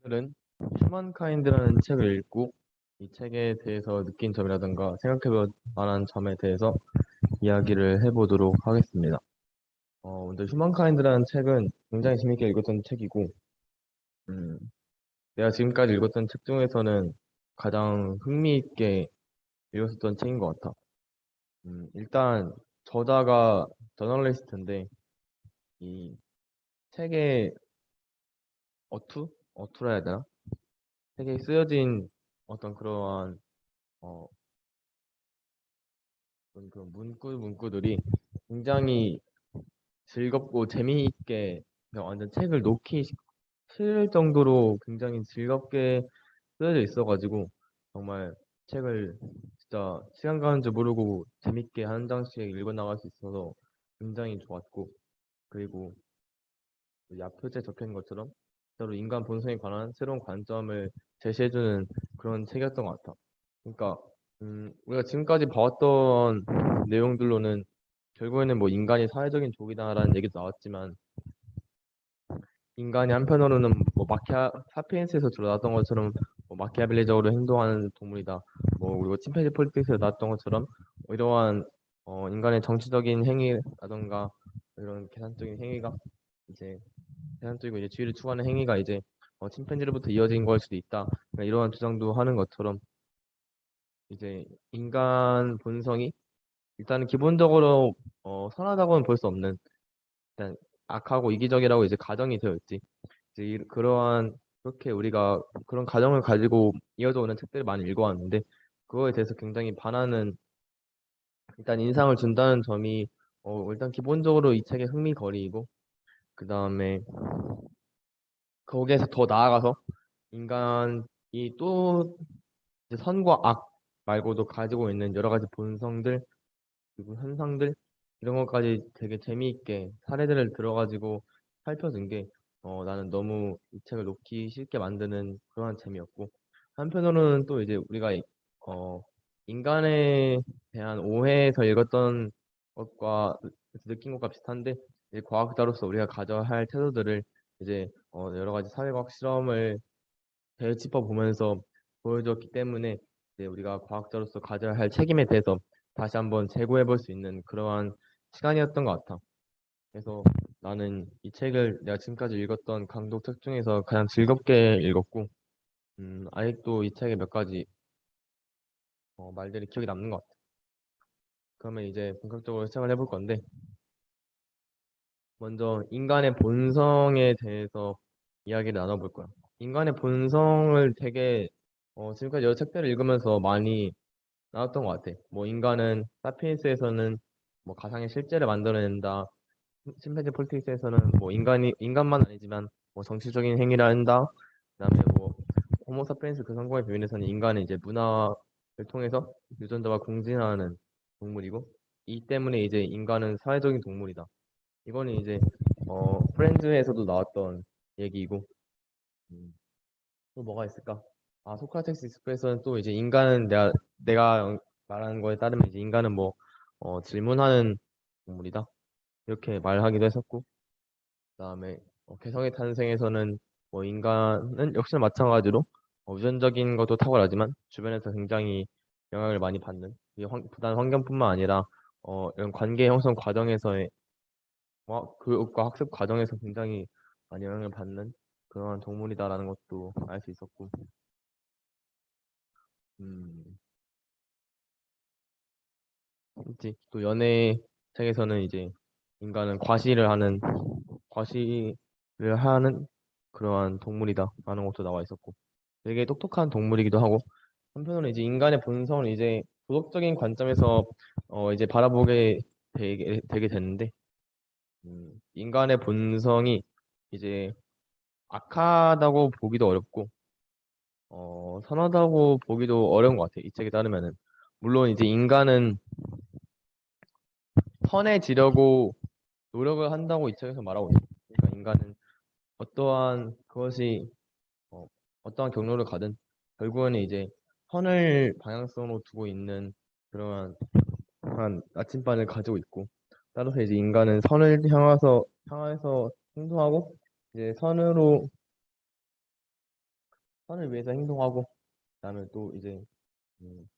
오늘은 휴먼카인드라는 책을 읽고 이 책에 대해서 느낀 점이라든가 생각해볼 만한 점에 대해서 이야기를 해보도록 하겠습니다. 먼저 휴먼카인드라는 책은 굉장히 재밌게 읽었던 책이고, 음, 내가 지금까지 읽었던 책 중에서는 가장 흥미있게 읽었었던 책인 것 같아. 일단 저자가 저널리스트인데 이 책의 어투라 해야 되나? 책에 쓰여진 어떤 그러한 어, 그런 문구들이 굉장히 즐겁고 재미있게 그냥 완전 책을 놓기 싫을 정도로 굉장히 즐겁게 쓰여져 있어가지고 정말 책을 진짜 시간 가는 줄 모르고 재밌게 한 장씩 읽어 나갈 수 있어서 굉장히 좋았고, 그리고 이 앞표지에 적혀 있는 것처럼 서로 인간 본성에 관한 새로운 관점을 제시해주는 그런 책이었던 것 같아. 그러니까 우리가 지금까지 봐왔던 내용들로는 결국에는 뭐 인간이 사회적인 종이다라는 얘기도 나왔지만, 인간이 한편으로는 뭐 사피엔스에서 주로 나왔던 것처럼 뭐 마키아벨리적으로 행동하는 동물이다. 뭐 그리고 침팬지 폴리틱스에서 나왔던 것처럼 뭐 이러한 인간의 정치적인 행위라던가 이런 계산적인 행위가 이제 계산적이고 이제 주의를 추구하는 행위가 이제 침팬지로부터 이어진 걸 수도 있다. 그러니까 이러한 주장도 하는 것처럼 이제 인간 본성이 일단은 기본적으로 선하다고는 볼 수 없는, 일단 악하고 이기적이라고 이제 가정이 되어 있지. 이제 그러한 그렇게 우리가 그런 가정을 가지고 이어져 오는 책들을 많이 읽어왔는데 그거에 대해서 굉장히 반하는, 일단 인상을 준다는 점이 일단 기본적으로 이 책의 흥미거리이고, 그 다음에 거기에서 더 나아가서 인간이 또 이제 선과 악 말고도 가지고 있는 여러 가지 본성들 그리고 현상들 이런 것까지 되게 재미있게 사례들을 들어가지고 살펴준 게 나는 너무 이 책을 놓기 싫게 만드는 그러한 재미였고, 한편으로는 또 이제 우리가 어, 인간에 대한 오해에서 읽었던 것과 느낀 것과 비슷한데, 이제 과학자로서 우리가 가져야 할 태도들을 이제 여러 가지 사회과학 실험을 되짚어 보면서 보여줬기 때문에 이제 우리가 과학자로서 가져야 할 책임에 대해서 다시 한번 재고해 볼 수 있는 그러한 시간이었던 것 같아. 그래서 나는 이 책을 내가 지금까지 읽었던 강독 책 중에서 가장 즐겁게 읽었고, 아직도 이 책의 몇 가지 말들이 기억에 남는 것 같아. 그러면 이제 본격적으로 시작을 해볼 건데, 먼저 인간의 본성에 대해서 이야기를 나눠볼 거야. 인간의 본성을 되게 지금까지 여러 책들을 읽으면서 많이 나왔던 것 같아. 뭐 인간은 사피엔스에서는 뭐 가상의 실제를 만들어낸다. 심페지 폴리틱스에서는 뭐 인간만 아니지만 뭐 정치적인 행위를 한다. 그다음에 뭐 호모 사피엔스 그 성공의 비밀에서는 인간은 이제 문화를 통해서 유전자와 공진하는 동물이고, 이 때문에 이제 인간은 사회적인 동물이다. 이거는 이제 프렌즈에서도 나왔던 얘기이고, 음, 또 뭐가 있을까? 아, 소크라테스 익스프레스는 또 이제 인간은 내가 말하는 거에 따르면 이제 인간은 뭐 질문하는 동물이다 이렇게 말하기도 했었고, 그다음에 개성의 탄생에서는 뭐 인간은 역시나 마찬가지로 유전적인 것도 탁월하지만 주변에서 굉장히 영향을 많이 받는, 이게 부단 환경뿐만 아니라 이런 관계 형성 과정에서의 교육과 학습 과정에서 굉장히 많이 영향을 받는 그러한 동물이다라는 것도 알 수 있었고, 음, 있지. 또 연애 책에서는 이제 인간은 과시를 하는 그러한 동물이다라는 것도 나와 있었고, 되게 똑똑한 동물이기도 하고, 한편으로는 이제 인간의 본성을 이제 도덕적인 관점에서 이제 바라보게 되게 됐는데, 인간의 본성이 이제 악하다고 보기도 어렵고 선하다고 보기도 어려운 것 같아. 이 책에 따르면은 물론 이제 인간은 선해지려고 노력을 한다고 이 책에서 말하고 있어. 그러니까 인간은 어떠한 그것이 어떠한 경로를 가든 결국에는 이제 선을 방향성으로 두고 있는 그러한 한 나침반을 가지고 있고, 따라서 이제 인간은 선을 향해서 행동하고 이제 선으로 선을 위해서 행동하고 그다음에 또 이제 음,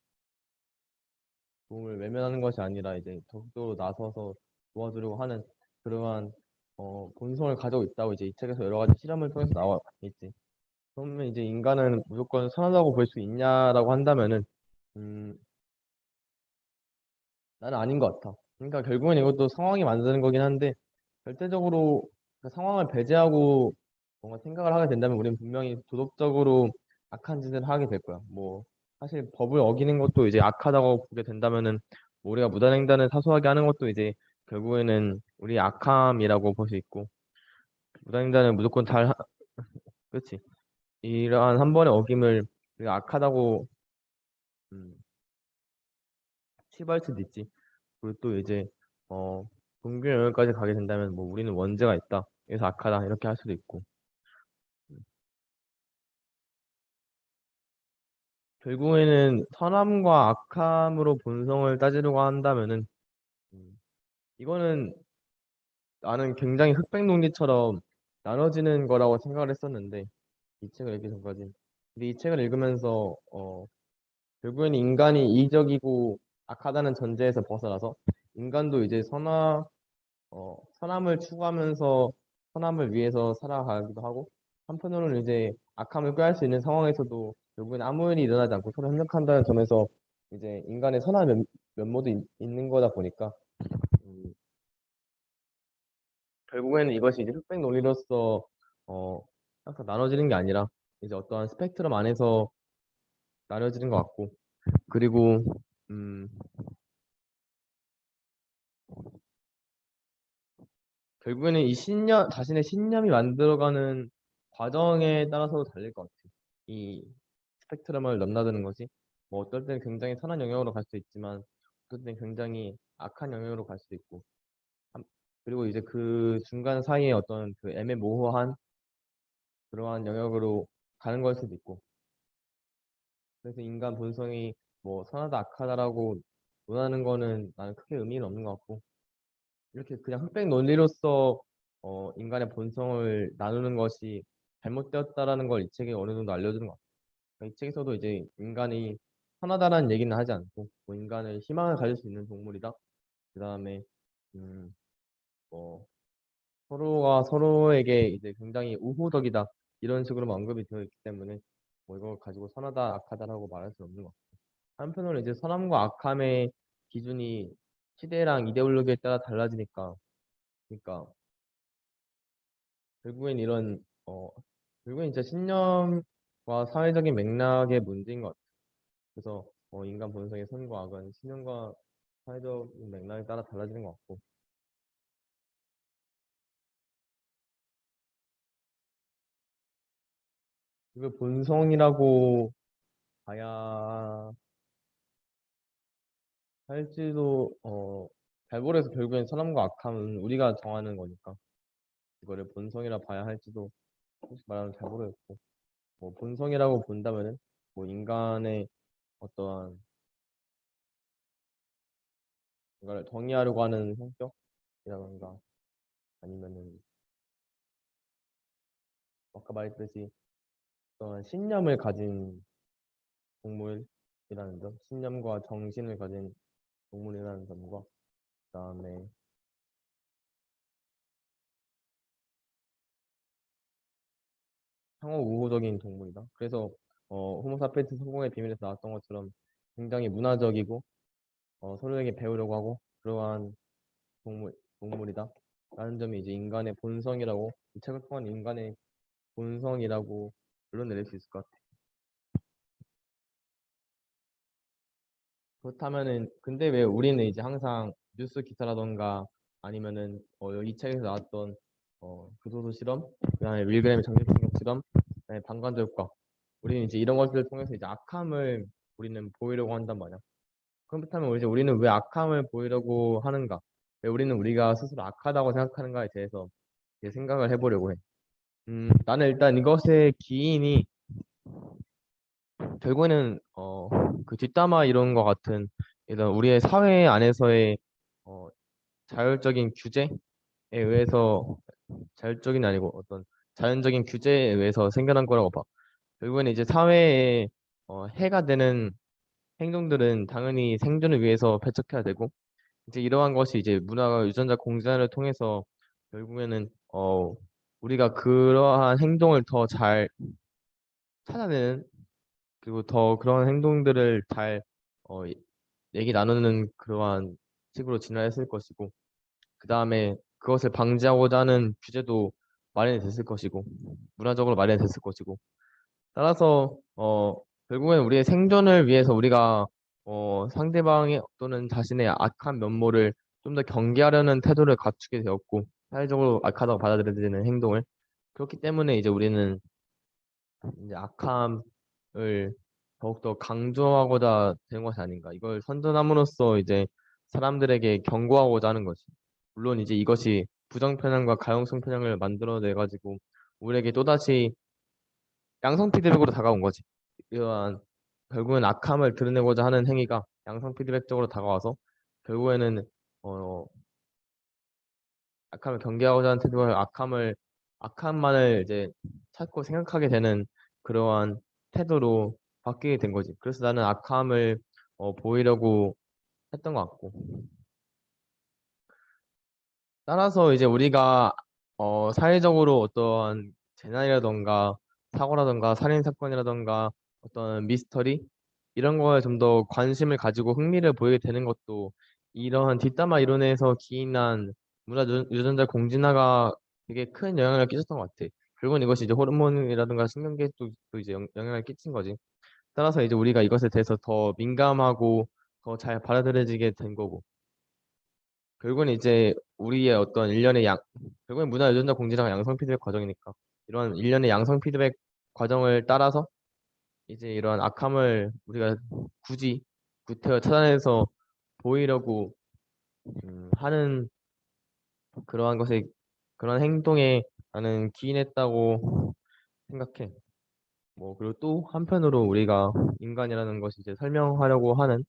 도움을 외면하는 것이 아니라 이제 적극적으로 나서서 도와주려고 하는 그러한 본성을 가지고 있다고 이제 이 책에서 여러 가지 실험을 통해서 나와 있지. 그러면 이제 인간은 무조건 선하다고 볼 수 있냐라고 한다면은 음, 나는 아닌 것 같아. 그러니까 결국엔 이것도 상황이 만드는 거긴 한데 절대적으로 그 상황을 배제하고 뭔가 생각을 하게 된다면 우리는 분명히 도덕적으로 악한 짓을 하게 될 거야. 뭐 사실 법을 어기는 것도 이제 악하다고 보게 된다면은 뭐 우리가 무단횡단을 사소하게 하는 것도 이제 결국에는 우리 악함이라고 볼 수 있고 무단횡단을 무조건 그렇지. 이러한 한 번의 어김을 우리가 악하다고 음, 치부할 수도 있지. 그리고 또 이제 종교 영역까지 가게 된다면 뭐 우리는 원죄가 있다. 그래서 악하다 이렇게 할 수도 있고 결국에는 선함과 악함으로 본성을 따지려고 한다면은 음, 이거는 나는 굉장히 흑백논리처럼 나눠지는 거라고 생각을 했었는데 이 책을 읽기 전까지 근데 이 책을 읽으면서 결국에는 인간이 이기적이고 악하다는 전제에서 벗어나서 인간도 이제 선함을 추구하면서 선함을 위해서 살아가기도 하고 한편으로는 이제 악함을 꾀할 수 있는 상황에서도 결국엔 아무 일이 일어나지 않고 서로 협력한다는 점에서 이제 인간의 선한 면모도 있는 거다 보니까 음, 결국에는 이것이 이제 흑백 논리로서 어, 항상 나눠지는 게 아니라 이제 어떠한 스펙트럼 안에서 나눠지는 것 같고 그리고 음, 결국에는 이 신념 자신의 신념이 만들어가는 과정에 따라서 달릴 것 같아. 이 스펙트럼을 넘나드는 것이 뭐 어떨 때는 굉장히 선한 영역으로 갈 수 있지만 어떨 때는 굉장히 악한 영역으로 갈 수도 있고 한- 그리고 이제 그 중간 사이에 어떤 그 애매모호한 그러한 영역으로 가는 걸 수도 있고 그래서 인간 본성이 뭐 선하다 악하다라고 논하는 거는 나는 크게 의미는 없는 것 같고 이렇게 그냥 흑백 논리로서 인간의 본성을 나누는 것이 잘못되었다라는 걸 이 책이 어느 정도 알려주는 것 같아요. 그러니까 이 책에서도 이제 인간이 선하다라는 얘기는 하지 않고 뭐 인간을 희망을 가질 수 있는 동물이다. 그 다음에 음, 뭐 서로가 서로에게 이제 굉장히 우호적이다 이런 식으로 언급이 되어 있기 때문에 뭐 이걸 가지고 선하다 악하다라고 말할 수 없는 것 같아요. 한편으로 이제 선함과 악함의 기준이 시대랑 이데올로기에 따라 달라지니까 그러니까 결국엔 이런 결국엔 진짜 신념과 사회적인 맥락의 문제인 것 같아요. 그래서 인간 본성의 선과 악은 신념과 사회적인 맥락에 따라 달라지는 것 같고 이걸 본성이라고 봐야 할지도 잘 모르겠어. 결국엔 선함과 악함은 우리가 정하는 거니까 이거를 본성이라 봐야 할지도 솔직히 말하면 잘 모르겠고 뭐 본성이라고 본다면은 뭐 인간의 어떠한 이걸 정의하려고 하는 성격이라던가 아니면은 아까 말했듯이 어떤 신념을 가진 동물이라는 점, 신념과 정신을 가진 동물이라는 점과 그다음에 상호 우호적인 동물이다. 그래서 호모사피엔스 성공의 비밀에서 나왔던 것처럼 굉장히 문화적이고 서로에게 배우려고 하고 그러한 동물이다. 라는 점이 이제 인간의 본성이라고 이 책을 통한 인간의 본성이라고 불러내릴 수 있을 것 같아요. 그렇다면은 근데 왜 우리는 이제 항상 뉴스 기사라던가 아니면은 이 책에서 나왔던 교도소 실험, 그다음에 밀그램의 정신분석 실험, 그다음에 방관자 효과 우리는 이제 이런 것들을 통해서 이제 악함을 우리는 보이려고 한단 말이야. 그렇다면 이제 우리는 왜 악함을 보이려고 하는가? 왜 우리는 우리가 스스로 악하다고 생각하는가에 대해서 이제 생각을 해보려고 해. 나는 일단 이것의 기인이 결국에는 그 뒷담화 이런 것 같은 이런 우리의 사회 안에서의 어, 자율적인 규제에 의해서 자율적인 아니고 어떤 자연적인 규제에 의해서 생겨난 거라고 봐. 결국에는 이제 사회에 해가 되는 행동들은 당연히 생존을 위해서 배척해야 되고 이제 이러한 것이 이제 문화가 유전자 공전을 통해서 결국에는 우리가 그러한 행동을 더 잘 찾아내는 그리고 더 그런 행동들을 잘 어, 얘기 나누는 그러한 식으로 진화했을 것이고 그 다음에 그것을 방지하고자 하는 규제도 마련이 됐을 것이고 문화적으로 마련이 됐을 것이고 따라서 결국엔 우리의 생존을 위해서 우리가 상대방의 또는 자신의 악한 면모를 좀 더 경계하려는 태도를 갖추게 되었고 사회적으로 악하다고 받아들여지는 행동을 그렇기 때문에 이제 우리는 이제 악함을 더욱더 강조하고자 되는 것이 아닌가. 이걸 선전함으로써 이제 사람들에게 경고하고자 하는 것이. 물론 이제 이것이 부정 편향과 가용성 편향을 만들어내 가지고 우리에게 또다시 양성 피드백으로 다가온 거지. 이러한 결국엔 악함을 드러내고자 하는 행위가 양성 피드백적으로 다가와서 결국에는 어, 악함을 경계하고자 하는 태도가 악함만을 이제 찾고 생각하게 되는 그러한 태도로 바뀌게 된 거지. 그래서 나는 악함을 보이려고 했던 것 같고. 따라서 이제 우리가 사회적으로 어떠한 재난이라던가 사고라던가 살인 사건이라던가 어떤 미스터리 이런 거에 좀 더 관심을 가지고 흥미를 보이게 되는 것도 이러한 뒷담화 이론에서 기인한 유전자 공진화가 되게 큰 영향을 끼쳤던 것 같아. 결국은 이것이 이제 호르몬이라든가 신경계도 이제 영향을 끼친 거지. 따라서 이제 우리가 이것에 대해서 더 민감하고 더 잘 받아들여지게 된 거고. 결국은 이제 우리의 어떤 일련의 결국엔 문화 유전자 공진화가 양성 피드백 과정이니까 이런 일련의 양성 피드백 과정을 따라서 이제 이러한 악함을 우리가 굳이 구태여 찾아내서 보이려고 하는 그러한 것에 그런 행동에 나는 기인했다고 생각해. 뭐 그리고 또 한편으로 우리가 인간이라는 것이 이제 설명하려고 하는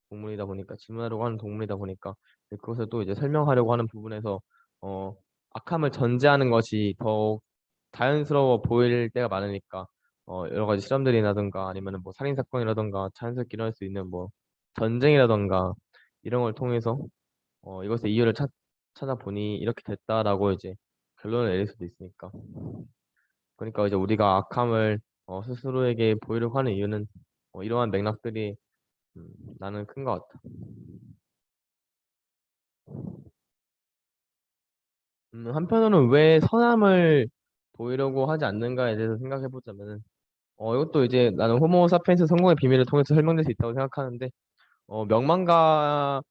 동물이다 보니까 질문하려고 하는 동물이다 보니까 그것을 또 이제 설명하려고 하는 부분에서 어 악함을 전제하는 것이 더 자연스러워 보일 때가 많으니까 여러 가지 실험들이라든가 아니면은 뭐 살인 사건이라든가 자연스럽게 일어날 수 있는 뭐 전쟁이라든가 이런 걸 통해서 이것의 이유를 찾아보니 이렇게 됐다라고 이제 결론을 내릴 수도 있으니까 그러니까 이제 우리가 악함을 스스로에게 보이려고 하는 이유는 이러한 맥락들이 음, 나는 큰 것 같아. 한편으로는 왜 선함을 보이려고 하지 않는가에 대해서 생각해 보자면은 이것도 이제 나는 호모 사피엔스 성공의 비밀을 통해서 설명될 수 있다고 생각하는데 명망가를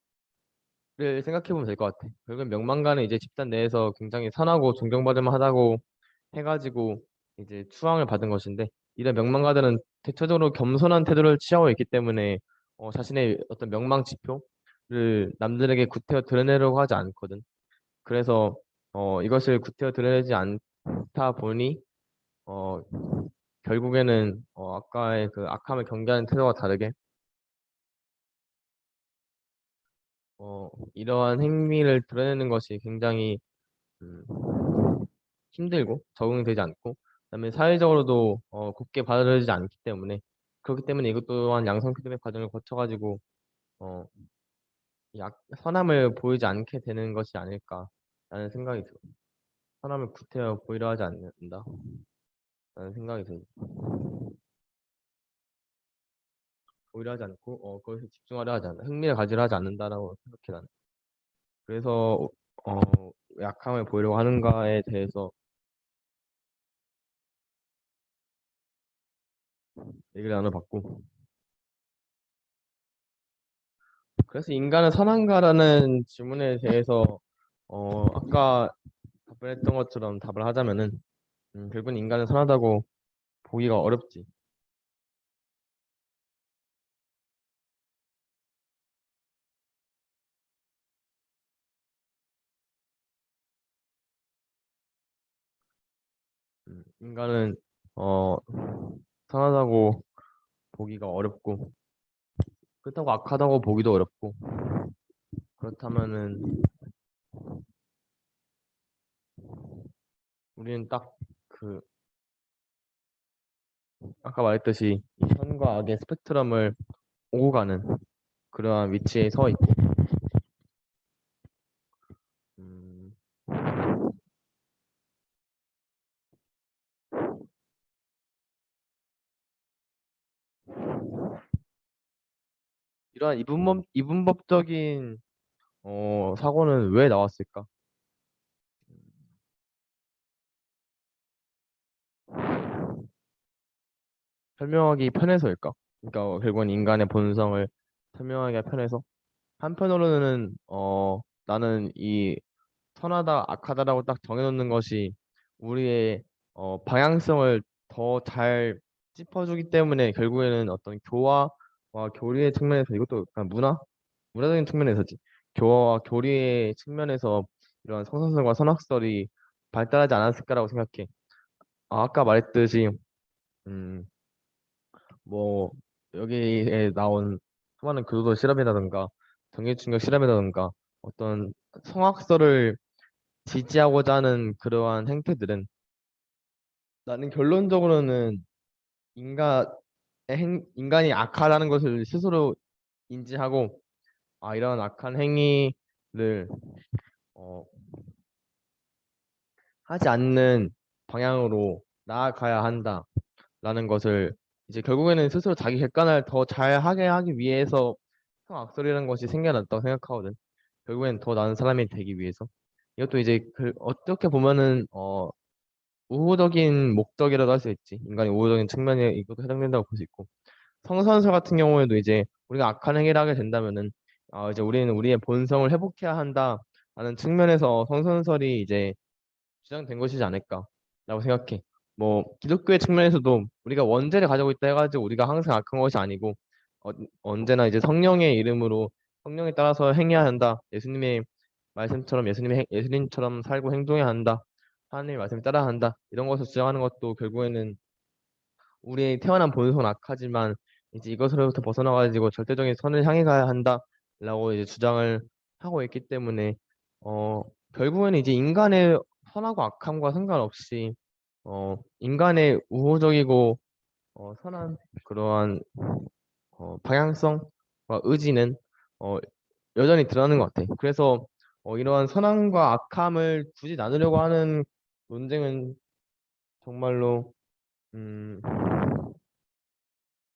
생각해 보면 될 것 같아. 결국 명망가는 이제 집단 내에서 굉장히 선하고 존경받을 만하다고 해가지고 이제 추앙을 받은 것인데 이런 명망가들은 대체적으로 겸손한 태도를 취하고 있기 때문에 자신의 어떤 명망 지표를 남들에게 구태여 드러내려고 하지 않거든. 그래서 이것을 구태여 드러내지 않다 보니 어, 결국에는 아까의 그 악함을 경계하는 태도와 다르게 이러한 행위를 드러내는 것이 굉장히 음, 힘들고 적응되지 않고 그다음에 사회적으로도 곱게 받아들여지지 않기 때문에 그렇기 때문에 이것 또한 양성 피드백 과정을 거쳐가지고 어, 선함을 보이지 않게 되는 것이 아닐까라는 생각이 들어. 선함을 구태여 보이려 하지 않는다라는 생각이 들어. 보이려 하지 않고 그것에 집중하려 하지 않는다. 흥미를 가지려 하지 않는다라고 생각해 나는. 그래서 어, 약함을 보이려고 하는가에 대해서 얘기를 나눠봤고 그래서 인간은 선한가라는 질문에 대해서 아까 답변했던 것처럼 답을 하자면은 결국은 인간은 선하다고 보기가 어렵지. 인간은 어, 선하다고 보기가 어렵고 그렇다고 악하다고 보기도 어렵고 그렇다면은 우리는 딱 그 아까 말했듯이 이 선과 악의 스펙트럼을 오고 가는 그러한 위치에 서 있고, 음, 이러한 이분법적인 사고는 왜 나왔을까? 설명하기 편해서일까? 그러니까 결국은 인간의 본성을 설명하기가 편해서, 한편으로는 나는 이 선하다 악하다라고 딱 정해놓는 것이 우리의 방향성을 더 잘 짚어주기 때문에 결국에는 어떤 교화와 교리의 측면에서, 이것도 그냥 문화적인 측면에서지, 교화와 교리의 측면에서 이런 성선설과 선악설이 발달하지 않았을까라고 생각해. 아까 말했듯이 음, 뭐 여기에 나온 수많은 교도 실험이라든가 정규충격 실험이라든가 어떤 성악설을 지지하고자 하는 그러한 행태들은, 나는 결론적으로는 인간 인간이 악하다는 것을 스스로 인지하고, 이런 악한 행위를 어, 하지 않는 방향으로 나아가야 한다라는 것을, 이제 결국에는 스스로 자기 객관을 더 잘하게 하기 위해서 성악설이라는 것이 생겨났다고 생각하거든. 결국엔 더 나은 사람이 되기 위해서. 이것도 이제 어떻게 보면은 우호적인 목적이라도 할 수 있지. 인간의 우호적인 측면에 이것도 해당된다고 볼 수 있고. 성선설 같은 경우에도 이제 우리가 악한 행위를 하게 된다면은 이제 우리는 우리의 본성을 회복해야 한다라는 측면에서 성선설이 이제 주장된 것이지 않을까라고 생각해. 뭐 기독교의 측면에서도 우리가 원죄를 가지고 있다 해가지고 우리가 항상 악한 것이 아니고, 언제나 이제 성령의 이름으로 성령에 따라서 행해야 한다. 예수님의 말씀처럼 예수님처럼 살고 행동해야 한다. 하나님의 말씀에 따라야 한다. 이런 것을 주장하는 것도 결국에는 우리의 태어난 본성은 악하지만 이제 이것으로부터 벗어나가지고 절대적인 선을 향해 가야 한다라고 이제 주장을 하고 있기 때문에, 어 결국에는 이제 인간의 선하고 악함과 상관없이 인간의 우호적이고 선한 그러한 방향성과 의지는 어 여전히 드러나는 것 같아. 그래서 이러한 선함과 악함을 굳이 나누려고 하는 논쟁은 정말로 음,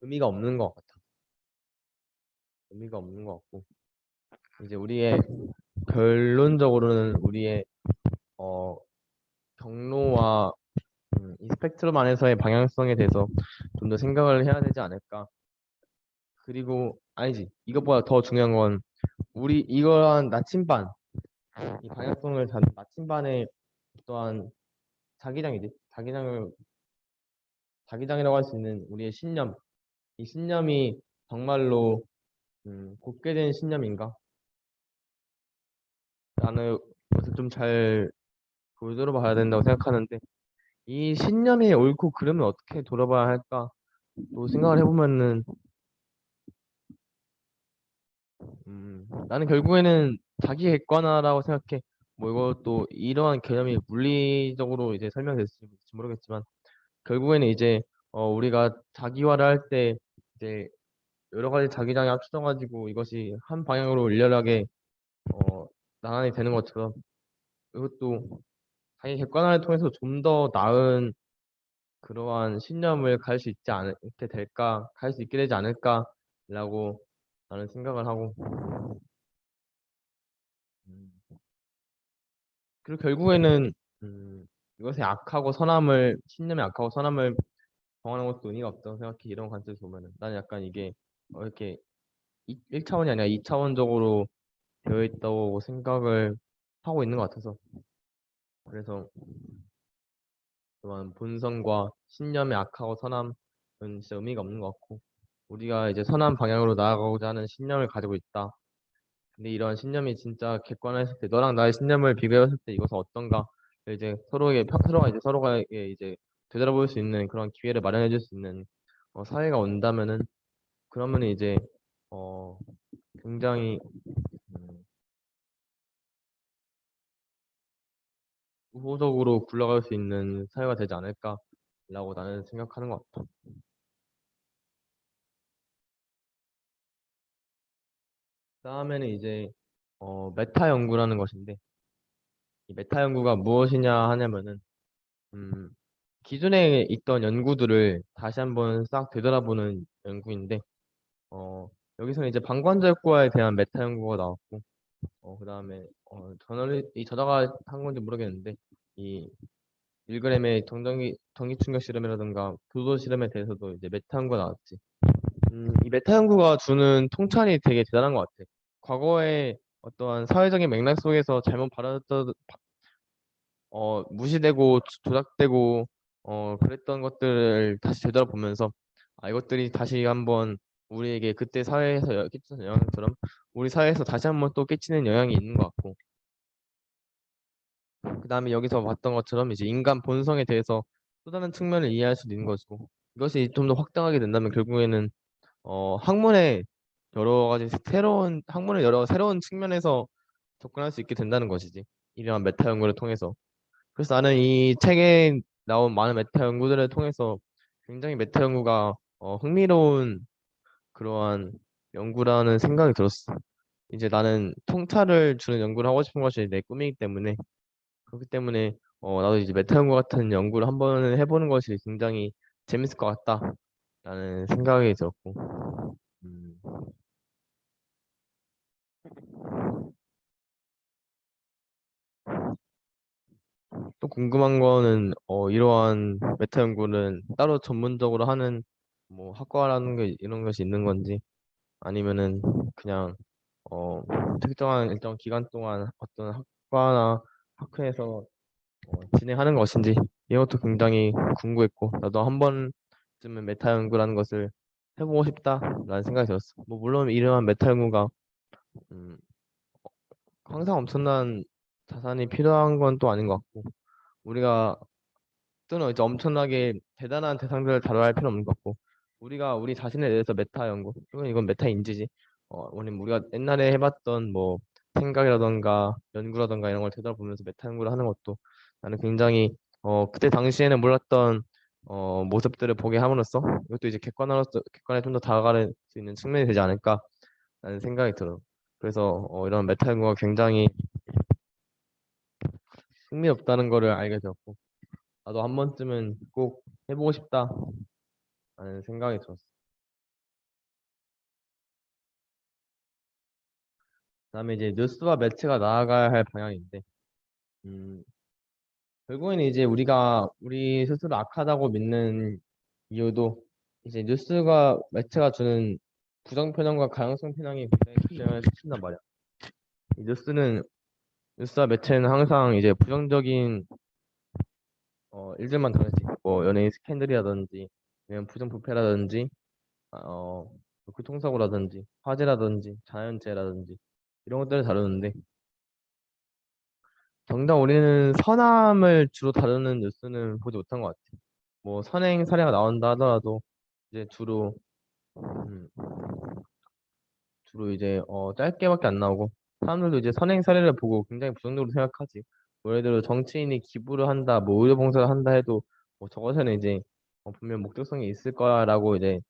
의미가 없는 것 같아. 의미가 없는 것 같고, 이제 우리의 결론적으로는 우리의 어, 경로와 이 스펙트럼 안에서의 방향성에 대해서 좀 더 생각을 해야 되지 않을까. 그리고 아니지, 이것보다 더 중요한 건 우리 이러한 나침반, 이 방향성을 잡는 나침반의 또한 자기장이지. 자기장이라고 할 수 있는 우리의 신념. 이 신념이 정말로 곧게 된 신념인가? 라는 것을 좀 잘 돌돌아 봐야 된다고 생각하는데, 이 신념이 옳고 그름을 어떻게 돌아봐야 할까? 또 생각을 해보면은 나는 결국에는 자기 객관화라고 생각해. 뭐 이것도 이러한 개념이 물리적으로 이제 설명됐을지 모르겠지만, 결국에는 이제 우리가 자기화를 할 때 이제 여러 가지 자기장이 합쳐져가지고 이것이 한 방향으로 일렬하게 어, 나란히 되는 것처럼, 이것도 자기 객관화를 통해서 좀 더 나은 그러한 신념을 갈 수 있지 않게 될까, 갈 수 있게 되지 않을까라고 나는 생각을 하고, 음, 그리고 결국에는 음, 이것의 악하고 선함을, 신념의 악하고 선함을 정하는 것도 의미가 없다고 생각해. 이런 관점에서 보면은 나는 약간 이게 이렇게 1차원이 아니라 2차원적으로 되어 있다고 생각을 하고 있는 것 같아서, 그래서 그런 본성과 신념의 악하고 선함은 진짜 의미가 없는 것 같고, 우리가 이제 선한 방향으로 나아가고자 하는 신념을 가지고 있다. 근데 이런 신념이 진짜 객관화했을 때, 너랑 나의 신념을 비교했을 때 이것은 어떤가? 이제 서로가 이제 되돌아볼 수 있는 그런 기회를 마련해 줄 수 있는 사회가 온다면은, 그러면 이제 어, 굉장히 음, 우호적으로 굴러갈 수 있는 사회가 되지 않을까? 나는 생각하는 것 같아. 다음에는 이제 메타 연구라는 것인데 이 메타 연구가 무엇이냐 하냐면은 음, 기존에 있던 연구들을 다시 한번 싹 되돌아보는 연구인데 여기서는 이제 방관절과에 대한 메타 연구가 나왔고 그다음에 이 저자가 한 건지 모르겠는데 이 밀그램의 동기 충격 실험이라든가 교도 실험에 대해서도 이제 메타 연구가 나왔지. 이 메타 연구가 주는 통찰이 되게 대단한 것 같아. 과거에 어떠한 사회적인 맥락 속에서 잘못 받아들였던 무시되고 조작되고 그랬던 것들을 다시 되돌아보면서 이것들이 다시 한번 우리에게 그때 사회에서 끼치는 영향처럼 우리 사회에서 다시 한번 또 끼치는 영향이 있는 것 같고 그다음에 여기서 봤던 것처럼 이제 인간 본성에 대해서 또 다른 측면을 이해할 수도 있는 것이고 이것이 좀 더 확장하게 된다면 결국에는 학문의 학문의 여러 새로운 측면에서 접근할 수 있게 된다는 것이지. 이러한 메타 연구를 통해서. 그래서 나는 이 책에 나온 많은 메타 연구들을 통해서 굉장히 메타 연구가 흥미로운 그러한 연구라는 생각이 들었어. 이제 나는 통찰을 주는 연구를 하고 싶은 것이 내 꿈이기 때문에 그렇기 때문에 나도 이제 메타 연구 같은 연구를 한번 해보는 것이 굉장히 재밌을 것 같다라는 생각이 들었고 음, 또 궁금한 거는 이러한 메타 연구는 따로 전문적으로 하는 뭐 학과라는 게 이런 것이 있는 건지 아니면은 그냥 어, 특정한 일정 기간 동안 어떤 학과나 학회에서 진행하는 것인지 이것도 굉장히 궁금했고 나도 한 번쯤은 메타 연구라는 것을 해보고 싶다라는 생각이 들었어. 뭐 물론 이러한 메타 연구가 음, 항상 엄청난 자산이 필요한 건 또 아닌 것 같고 우리가 또는 이제 엄청나게 대단한 대상들을 다뤄야 할 필요는 없는 것 같고 우리가 우리 자신에 대해서 메타 연구 이건 메타 인지지 왜냐면 우리가 옛날에 해봤던 뭐 생각이라던가 연구라던가 이런 걸 되돌아보면서 메타 연구를 하는 것도 나는 굉장히 그때 당시에는 몰랐던 모습들을 보게 함으로써 이것도 이제 객관에 좀 더 다가갈 수 있는 측면이 되지 않을까라는 생각이 들어. 그래서 이런 메타 연구가 굉장히 흥미롭다는 거를 알게 되었고 나도 한 번쯤은 꼭 해보고 싶다라는 생각이 들었어. 그다음에 이제 뉴스와 매체가 나아가야 할 방향인데, 음, 결국에는 이제 우리가 우리 스스로 악하다고 믿는 이유도 이제 뉴스가 매체가 주는 부정 편향과 가능성 편향이 굉장히 큰 영향을 끼친단 말이야. 이 뉴스와 매체는 항상 이제 부정적인 일들만 다루지. 뭐 연예인 스캔들이라든지, 아니면 부정부패라든지, 어, 교통사고라든지, 화재라든지, 자연재해라든지 이런 것들을 다루는데 정작 우리는 선함을 주로 다루는 뉴스는 보지 못한 것 같아. 뭐 선행 사례가 나온다 하더라도 이제 음, 주로 이제 짧게밖에 안 나오고 사람들도 이제 선행 사례를 보고 굉장히 부정적으로 생각하지. 뭐 예를 들어 정치인이 기부를 한다, 뭐 의료봉사를 한다 해도 뭐 저것에는 이제 분명 목적성이 있을 거야라고 이제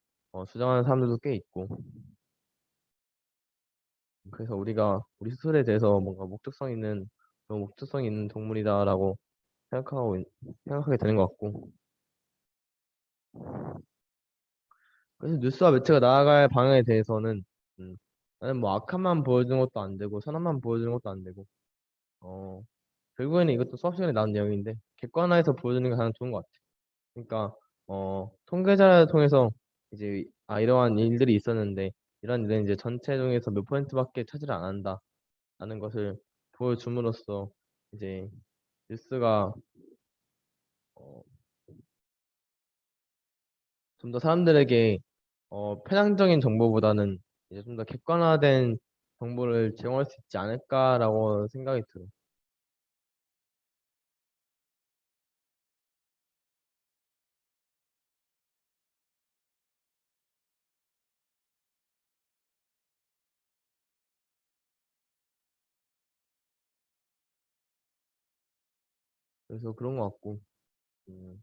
주장하는 사람들도 꽤 있고. 그래서 우리가 우리 스스로에 대해서 뭔가 목적성 있는 동물이다라고 생각하게 되는 것 같고. 그래서 뉴스와 매체가 나아갈 방향에 대해서는 음, 나는 뭐 악함만 보여주는 것도 안 되고 선함만 보여주는 것도 안 되고 어, 결국에는 이것도 수업 시간에 나온 내용인데 객관화해서 보여주는 게 가장 좋은 것 같아. 그러니까 통계자를 통해서 이제 이러한 일들이 있었는데 이러한 일은 이제 전체 중에서 몇 퍼센트밖에 차지를 안 한다라는 것을 보여줌으로써 이제 뉴스가 어, 좀 더 사람들에게 편향적인 정보보다는 이제 좀 더 객관화된 정보를 제공할 수 있지 않을까라고 생각이 들어. 그래서 그런 것 같고. 음,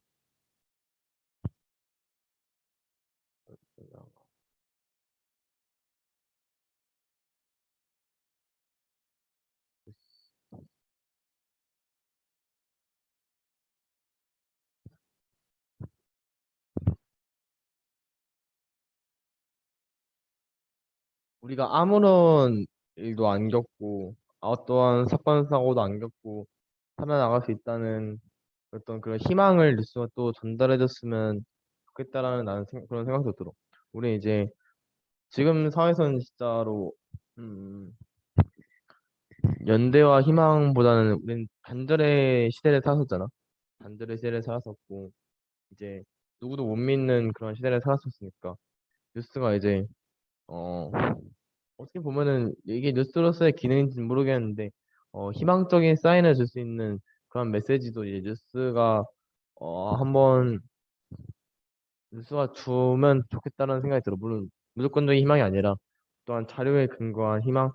우리가 아무런 일도 안 겪고 어떠한 사건 사고도 안 겪고 살아나갈 수 있다는 어떤 그런 희망을 뉴스가 또 전달해줬으면 좋겠다라는 나는 그런 생각도 들어. 우리 이제 지금 사회에서는 진짜로 음, 연대와 희망보다는 우리는 단절의 시대를 살았었잖아. 단절의 시대를 살았었고 이제 누구도 못 믿는 그런 시대를 살았었으니까 뉴스가 이제 어 어떻게 보면은 이게 뉴스로서의 기능인지는 모르겠는데 희망적인 사인을 줄 수 있는 그런 메시지도 이제 한번 뉴스가 주면 좋겠다는 생각이 들어. 물론 무조건적인 희망이 아니라 또한 자료에 근거한 희망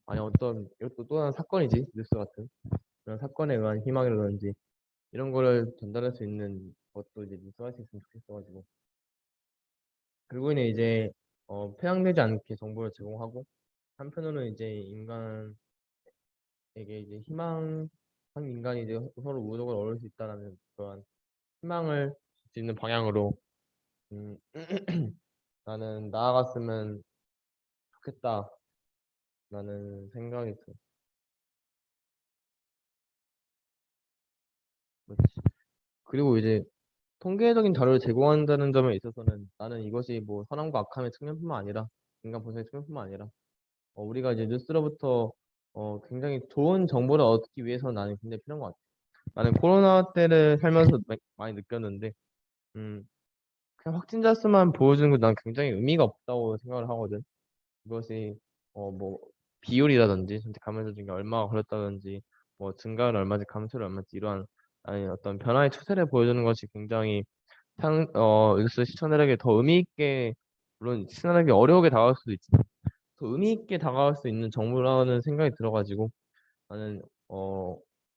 아니 어떤 이것도 또 다른 사건이지 뉴스 같은 그런 사건에 의한 희망이라든지 이런 거를 전달할 수 있는 것도 이제 뉴스가 할 수 있으면 좋겠어가지고 결국에는 이제 편향되지 않게 정보를 제공하고 한편으로는 이제 인간에게 이제 희망 한 인간이 이제 서로 우정을 얻을 수 있다라는 그런 희망을 줄 수 있는 방향으로 음, 나는 나아갔으면 좋겠다라는 생각이 들어. 그렇지. 그리고 이제 통계적인 자료를 제공한다는 점에 있어서는 나는 이것이 뭐 선함과 악함의 측면뿐만 아니라 인간 본성의 측면뿐만 아니라 우리가 이제 뉴스로부터 굉장히 좋은 정보를 얻기 위해서 나는 굉장히 필요한 것 같아. 나는 코로나 때를 살면서 많이 느꼈는데, 음, 그냥 확진자 수만 보여주는 건 난 굉장히 의미가 없다고 생각을 하거든. 그것이 뭐 비율이라든지 전체 감염자 중에 얼마가 걸렸다든지 뭐 증가는 얼마지 감소는 얼마지 이러한 아니 어떤 변화의 추세를 보여주는 것이 굉장히 뉴스 시청자들에게 더 의미 있게 물론 시청자들에게 어려우게 다가올 수도 있지만 더 의미 있게 다가올 수 있는 정보라는 생각이 들어가지고 나는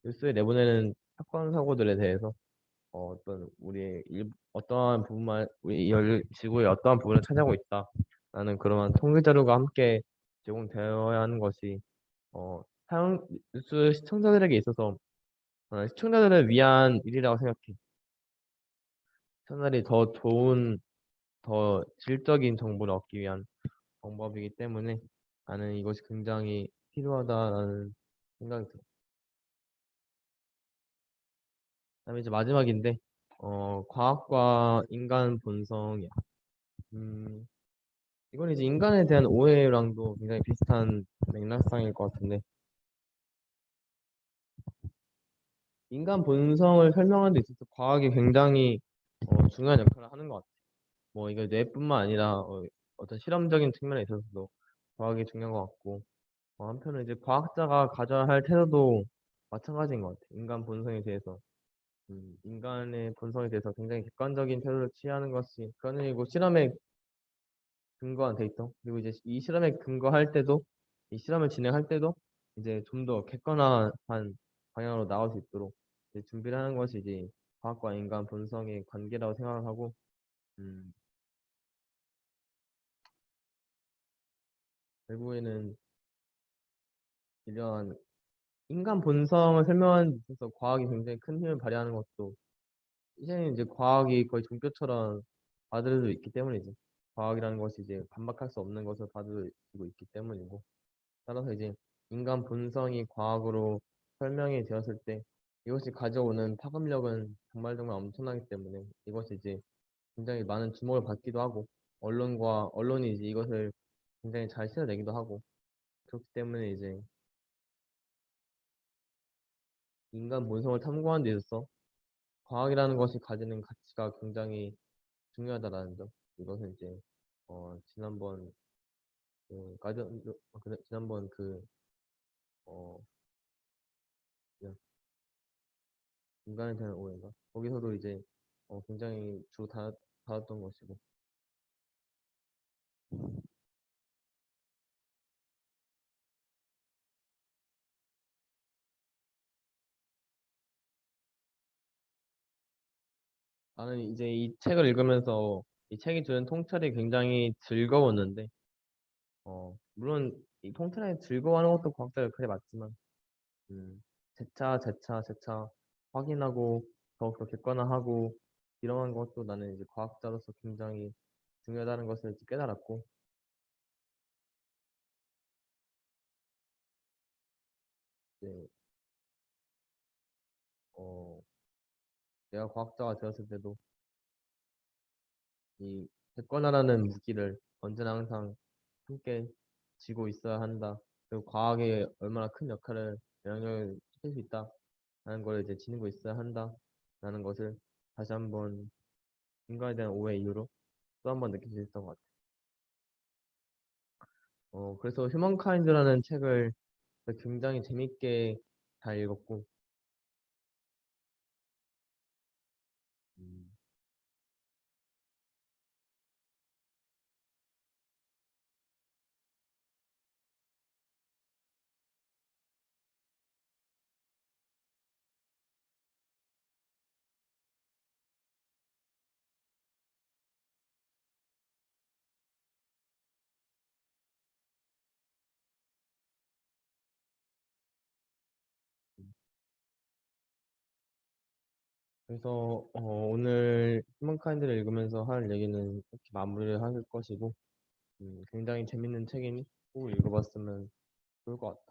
뉴스에 내보내는 사건 사고들에 대해서 어떤 우리의 어떠한 부분만 우리 지구의 어떠한 부분을 차지하고 있다. 라는 그러한 통계 자료가 함께 제공되어야 하는 것이 사용 뉴스 시청자들에게 있어서 시청자들을 위한 일이라고 생각해. 시청자들이 더 좋은, 더 질적인 정보를 얻기 위한 방법이기 때문에 나는 이것이 굉장히 필요하다라는 생각이 들어. 그다음에 이제 마지막인데, 과학과 인간 본성이야. 음, 이건 이제 인간에 대한 오해랑도 굉장히 비슷한 맥락상일 것 같은데, 인간 본성을 설명하는 데 있어서 과학이 굉장히 중요한 역할을 하는 것 같아. 뭐 이게 뇌뿐만 아니라 어떤 실험적인 측면에 있어서도 과학이 중요한 것 같고, 한편으로 이제 과학자가 가져야 할 태도도 마찬가지인 것 같아. 인간 본성에 대해서. 인간의 본성에 대해서 굉장히 객관적인 태도를 취하는 것이 그리고 실험에 근거한 데이터 그리고 이제 이 실험에 근거할 때도 이 실험을 진행할 때도 이제 좀 더 객관화한 방향으로 나올 수 있도록 이제 준비를 하는 것이 이제 과학과 인간 본성의 관계라고 생각을 하고 음, 결국에는 이러한 인간 본성을 설명하는 데 있어서 과학이 굉장히 큰 힘을 발휘하는 것도 이제는 이제 과학이 거의 종교처럼 받아들여지고 있기 때문이지. 과학이라는 것이 이제 반박할 수 없는 것을 받아들이고 있기 때문이고. 따라서 이제 인간 본성이 과학으로 설명이 되었을 때 이것이 가져오는 파급력은 정말 정말 엄청나기 때문에 이것이 이제 굉장히 많은 주목을 받기도 하고 언론이 이제 이것을 굉장히 잘 실어내기도 하고 그렇기 때문에 이제 인간 본성을 탐구하는 데 있어서 과학이라는 것이 가지는 가치가 굉장히 중요하다라는 점. 이것은 이제 지난번 지난번 어 그냥 인간에 대한 오해인가 거기서도 이제 굉장히 다뤘던 것이고 나는 이제 이 책을 읽으면서 이 책이 주는 통찰이 굉장히 즐거웠는데 물론 이 통찰이 즐거워하는 것도 과학자 역할이 맞지만 재차 확인하고 더욱더 객관화하고 이러한 것도 나는 이제 과학자로서 굉장히 중요하다는 것을 깨달았고 이제 어, 내가 과학자가 되었을 때도 이 객관화라는 무기를 언제나 항상 함께 쥐고 있어야 한다. 그리고 과학에 얼마나 큰 역할을 영향을 끼칠 수 있다라는 걸 이제 지니고 있어야 한다라는 것을 다시 한번 인간에 대한 오해 이후로 또 한 번 느낄 수 있었던 것 같아. 그래서 휴먼카인드라는 책을 굉장히 재밌게 잘 읽었고, 음, 그래서 오늘 휴먼카인드를 읽으면서 할 얘기는 이렇게 마무리를 할 것이고, 굉장히 재밌는 책이니 꼭 읽어봤으면 좋을 것 같아.